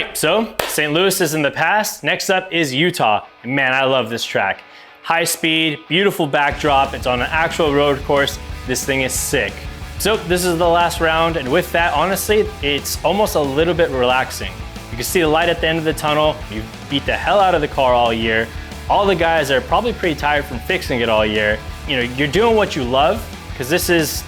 right, so St. Louis is in the past. Next up is Utah. And man, I love this track. High speed, beautiful backdrop. It's on an actual road course. This thing is sick. So this is the last round, and with that, honestly, it's almost a little bit relaxing. You can see the light at the end of the tunnel. You beat the hell out of the car all year. All the guys are probably pretty tired from fixing it all year. You know, you're doing what you love, because this is,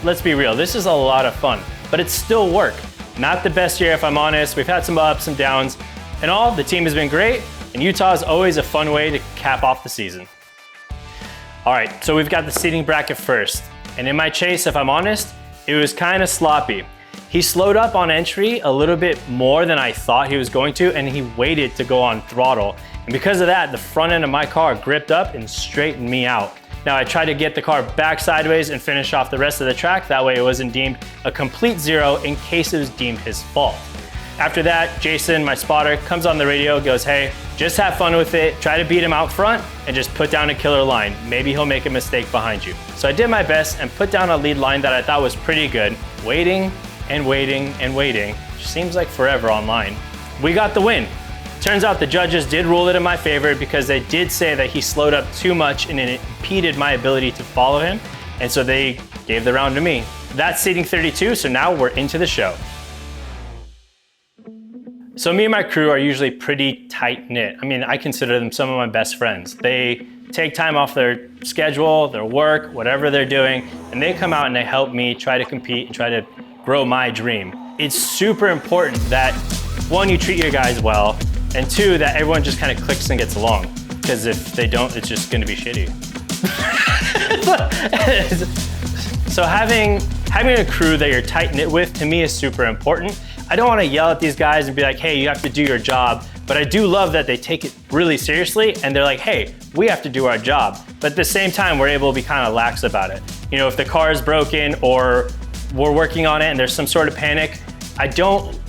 let's be real, this is a lot of fun, but it's still work. Not the best year, if I'm honest. We've had some ups and downs, and all, the team has been great, and Utah is always a fun way to cap off the season. All right, so we've got the seating bracket first. And in my chase, if I'm honest, it was kind of sloppy. He slowed up on entry a little bit more than I thought he was going to, and he waited to go on throttle. And because of that, the front end of my car gripped up and straightened me out. Now I tried to get the car back sideways and finish off the rest of the track. That way it wasn't deemed a complete zero in case it was deemed his fault. After that, Jason, my spotter, comes on the radio, goes, hey, just have fun with it, try to beat him out front, and just put down a killer line. Maybe he'll make a mistake behind you. So I did my best and put down a lead line that I thought was pretty good, waiting and waiting and waiting, which seems like forever on line. We got the win. Turns out the judges did rule it in my favor because they did say that he slowed up too much and it impeded my ability to follow him, and so they gave the round to me. That's seating 32, so now we're into the show. So me and my crew are usually pretty tight-knit. I mean, I consider them some of my best friends. They take time off their schedule, their work, whatever they're doing, and they come out and they help me try to compete and try to grow my dream. It's super important that, one, you treat your guys well, and two, that everyone just kind of clicks and gets along. Because if they don't, it's just gonna be shitty. So having a crew that you're tight-knit with, to me, is super important. I don't want to yell at these guys and be like, hey, you have to do your job. But I do love that they take it really seriously and they're like, hey, we have to do our job. But at the same time, we're able to be kind of lax about it. You know, if the car is broken or we're working on it and there's some sort of panic, I don't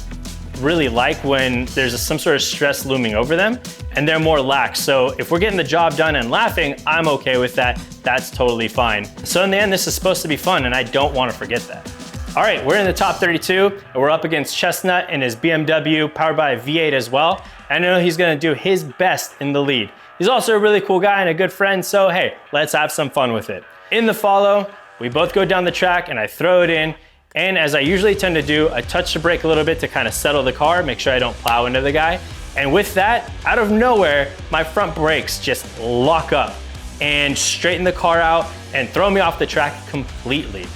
really like when there's some sort of stress looming over them and they're more lax. So if we're getting the job done and laughing, I'm okay with that. That's totally fine. So in the end, this is supposed to be fun and I don't want to forget that. All right, we're in the top 32, and we're up against Chestnut in his BMW, powered by a V8 as well. I know he's gonna do his best in the lead. He's also a really cool guy and a good friend, so hey, let's have some fun with it. In the follow, we both go down the track and I throw it in, and as I usually tend to do, I touch the brake a little bit to kind of settle the car, make sure I don't plow into the guy. And with that, out of nowhere, my front brakes just lock up and straighten the car out and throw me off the track completely.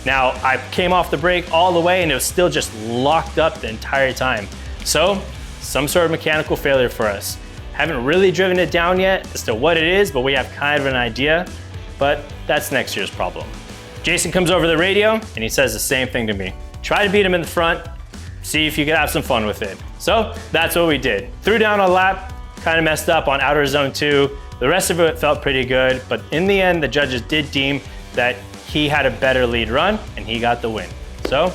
Now, I came off the brake all the way and it was still just locked up the entire time. So, some sort of mechanical failure for us. Haven't really driven it down yet as to what it is, but we have kind of an idea, but that's next year's problem. Jason comes over the radio and he says the same thing to me. Try to beat him in the front, see if you can have some fun with it. So, that's what we did. Threw down a lap, kind of messed up on outer zone 2. The rest of it felt pretty good, but in the end, the judges did deem that he had a better lead run and he got the win. So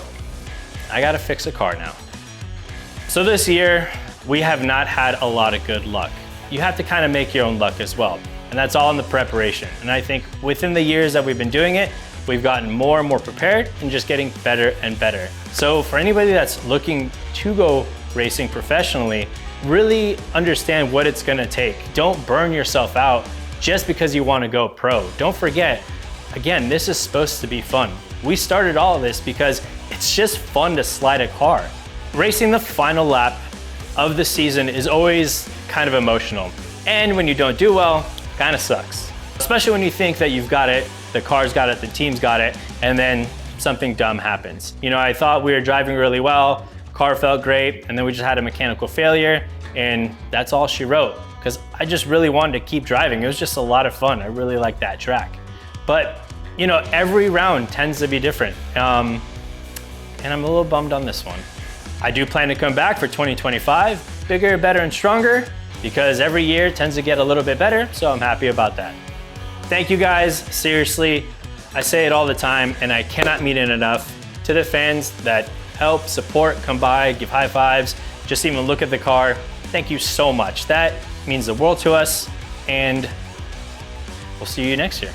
I gotta fix a car now. So this year, we have not had a lot of good luck. You have to kind of make your own luck as well. And that's all in the preparation. And I think within the years that we've been doing it, we've gotten more and more prepared and just getting better and better. So for anybody that's looking to go racing professionally, really understand what it's gonna take. Don't burn yourself out just because you wanna go pro. Don't forget, again, this is supposed to be fun. We started all of this because it's just fun to slide a car. Racing the final lap of the season is always kind of emotional. And when you don't do well, kind of sucks. Especially when you think that you've got it, the car's got it, the team's got it, and then something dumb happens. You know, I thought we were driving really well, car felt great, and then we just had a mechanical failure, and that's all she wrote. Because I just really wanted to keep driving. It was just a lot of fun. I really liked that track. But, you know, every round tends to be different. And I'm a little bummed on this one. I do plan to come back for 2025, bigger, better, and stronger, because every year tends to get a little bit better, so I'm happy about that. Thank you guys, seriously. I say it all the time, and I cannot mean it enough. To the fans that help, support, come by, give high fives, just even look at the car, thank you so much. That means the world to us, and we'll see you next year.